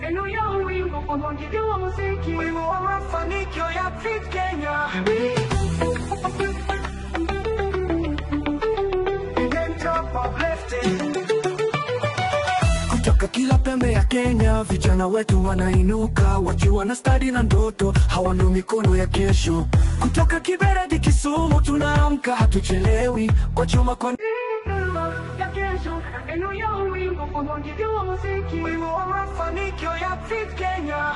maneno ya wimbo kwa mpangilio wa muziki, wimbo wa mafanikio ya Fit Kenya. Kutoka kila pembe ya Kenya, vijana wetu wanainuka, wakiwa na stadi na ndoto, hawana mikono ya kesho. Kutoka Kibera hadi Kisumu tunaamka, hatuchelewi, kwa chuma kwa ya kesho, maneno ya wimbo kwa mpangilio wa muziki, wimbo wa mafanikio ya Fit Kenya.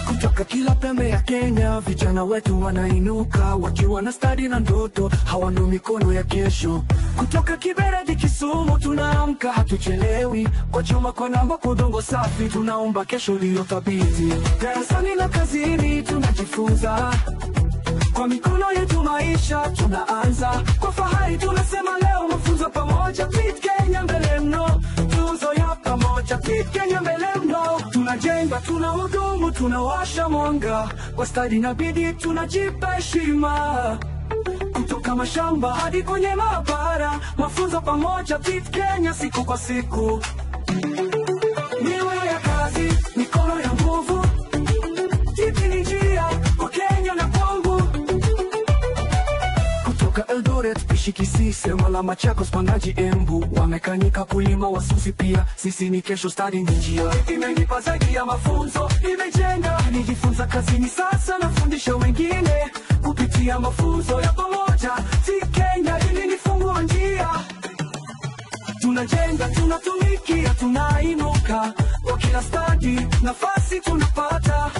Kutoka kila pembe ya Kenya, vijana wetu wanainuka, wakiwa na stadi na ndoto, hawana mikono ya kesho. Kutoka Kibera hadi Kisumu tunaamka, hatuchelewi, kwa chuma kwa namba, kwa udongo safi, tunaomba kesho iliyo thabiti. Darasani na kazini tunajifunza, kwa mikono yetu maisha tunaanza. Kwa fahari tunasema leo, mafunzo pamoja, Fit Kenya mbele mno. Tuzo ya pamoja, Fit Kenya mbele mno. Tunajenga, tunahudumu, tunawasha mwanga, kwa stadi na bidii tunajipa heshima. Kutoka mashamba hadi kwenye maabara, mafunzo pamoja, Fit Kenya siku kwa siku. Niwe ya kazi, mikono ya nguvu, tipi ni njia kwa Kenya na kwangu. Kutoka Eldoret, Kisii, Sema, Machakos, Pangaji, Embu, wamekanyika kulima, Wasusi pia, sisi ni kesho, stadi ni njia. Imenipa zaidi ya mafunzo, imejenga, nijifunza kazini, sasa nafundisha wengine. Kupitia mafunzo ya pamoja, Fit Kenya ilinifungua njia. Tunajenga, tunatumikia, tunainuka, kwa kila stadi, nafasi tunapata.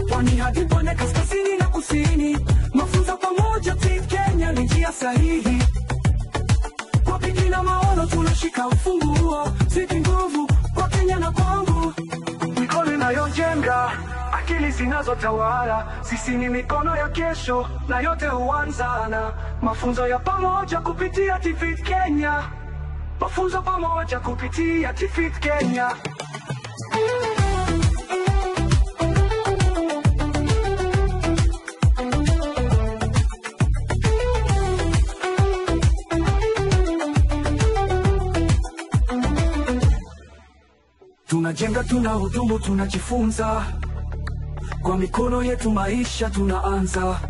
Pwani hadi Pwani, kaskazini na kusini, mafunzo pamoja, Fit Kenya ni njia sahihi. Kwa bidii na maono tunashika ufunguo, zidi nguvu kwa Kenya na kwangu. Mikono inayojenga, akili zinazotawala, sisi ni mikono ya kesho, na yote huanza na mafunzo ya pamoja kupitia Fit Kenya. Mafunzo pamoja kupitia Fit Kenya. Tunajenga, tunahudumu, tunajifunza, kwa mikono yetu maisha tunaanza.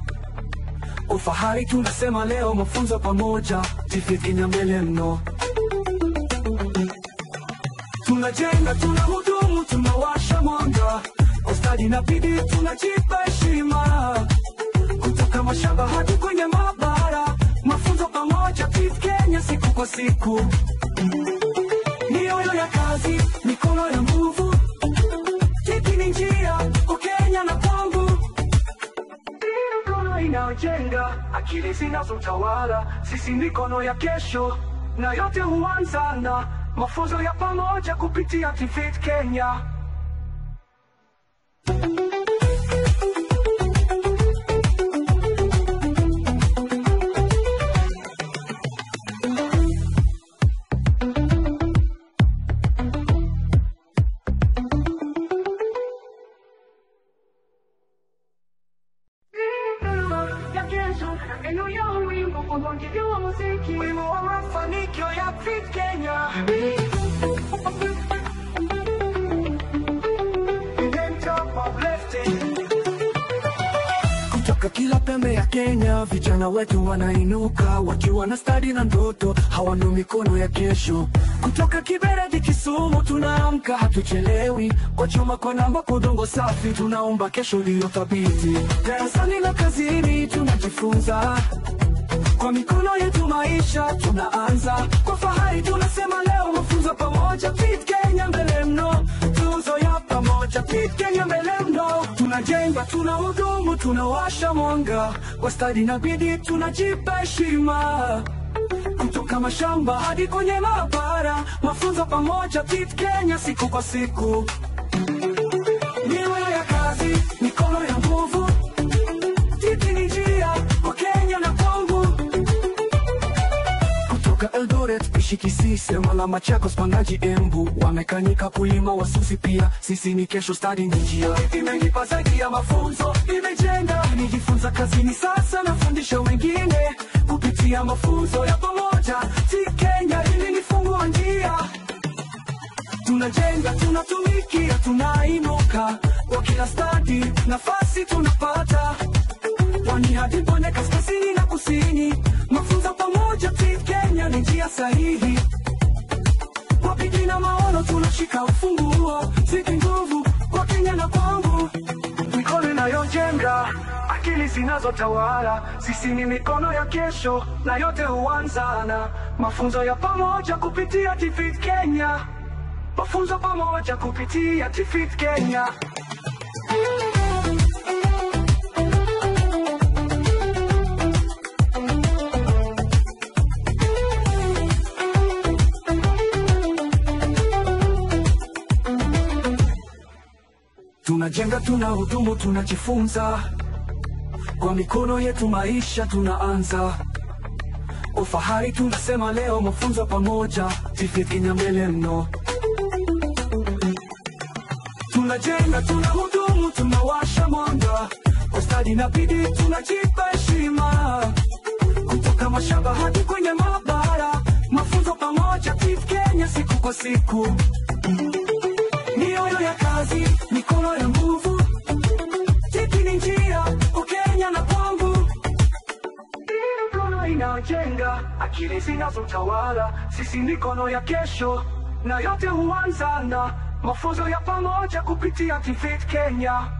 Kwa fahari tunasema leo, mafunzo pamoja, Fit Kenya mbele mno. Tunajenga, tunahudumu, tunawasha mwanga, kwa stadi na bidii tunajipa heshima. Kutoka mashamba hadi kwenye maabara, mafunzo pamoja, Fit Kenya siku kwa siku. Mioyo ya kazi, mikono ya nguvu, tipi ni njia kwa Kenya na kwangu. Mikono inayojenga, akili zinazotawala, sisi mikono ya kesho, na yote huanza na mafunzo ya pamoja kupitia Fit Kenya. Maneno ya wimbo kwa mpangilio wa muziki, wimbo wa mafanikio ya Fit Kenya. Kutoka kila pembe ya Kenya, vijana wetu wanainuka, wakiwa na stadi na ndoto, hawana mikono ya kesho. Kutoka Kibera hadi Kisumu tunaamka, hatuchelewi, kwa chuma kwa namba, kwa udongo safi, tunaomba kesho iliyo thabiti. Darasani na kazini tunajifunza, kwa mikono yetu maisha tunaanza. Kwa fahari tunasema leo, mafunzo pamoja, Fit Kenya mbele mno. Tuzo ya pamoja, Fit Kenya mbele mno. Tunajenga, tunahudumu, tunawasha mwanga, kwa stadi na bidii tunajipa heshima. Kutoka mashamba hadi kwenye maabara, mafunzo pamoja, Fit Kenya siku kwa siku. Niwe ya kazi, mikono ya nguvu, tipi ni njia kwa Kenya na kwangu. Kutoka Eldoret, Kisii, Sema, Machakos, Pangaji, Embu, wamekanyika kulima, Wasusi pia, sisi ni kesho, stadi ni njia. Imenipa zaidi ya mafunzo, imejenga, nijifunza kazini, sasa nafundisha wengine. Kupitia kupitia mafunzo ya pamoja. TIFT Kenya hili ni funguo njia. Tunajenga, tunatumikia, tunainuka. Kwa kila stadi, nafasi tunapata. Pwani hadi Bonde, kaskazini na kusini. Mafunzo pamoja, TIFT Kenya ni njia sahihi. Kwa bidii na maono tunashika ufunguo. Zipi nguvu kwa Kenya na kwangu. Mikono inayojenga, akili zinazotawala. Sisi ni mikono ya kesho, na yote huanza na mafunzo ya pamoja kupitia TIFT Kenya. Mafunzo pamoja kupitia TIFT Kenya. Tunajenga, tunahudumu, tunajifunza. Kwa mikono yetu maisha tunaanza. Ufahari tunasema leo, mafunzo pamoja, TIFT Kenya mbele mno. Tunajenga, tunahudumu, tunawasha mwanga. Kwa stadi na bidii tunajipa heshima. Kutoka mashamba hadi kwenye maabara, mafunzo pamoja, TIFT Kenya siku kwa siku. Mioyo ya kazi, mikono ya nguvu. TIFT ni njia, kwa Kenya na kwangu. Mikono inajenga, akili zinazotawala. Sisi mikono ya kesho, na yote huanza na mafunzo ya pamoja kupitia TIFT Kenya.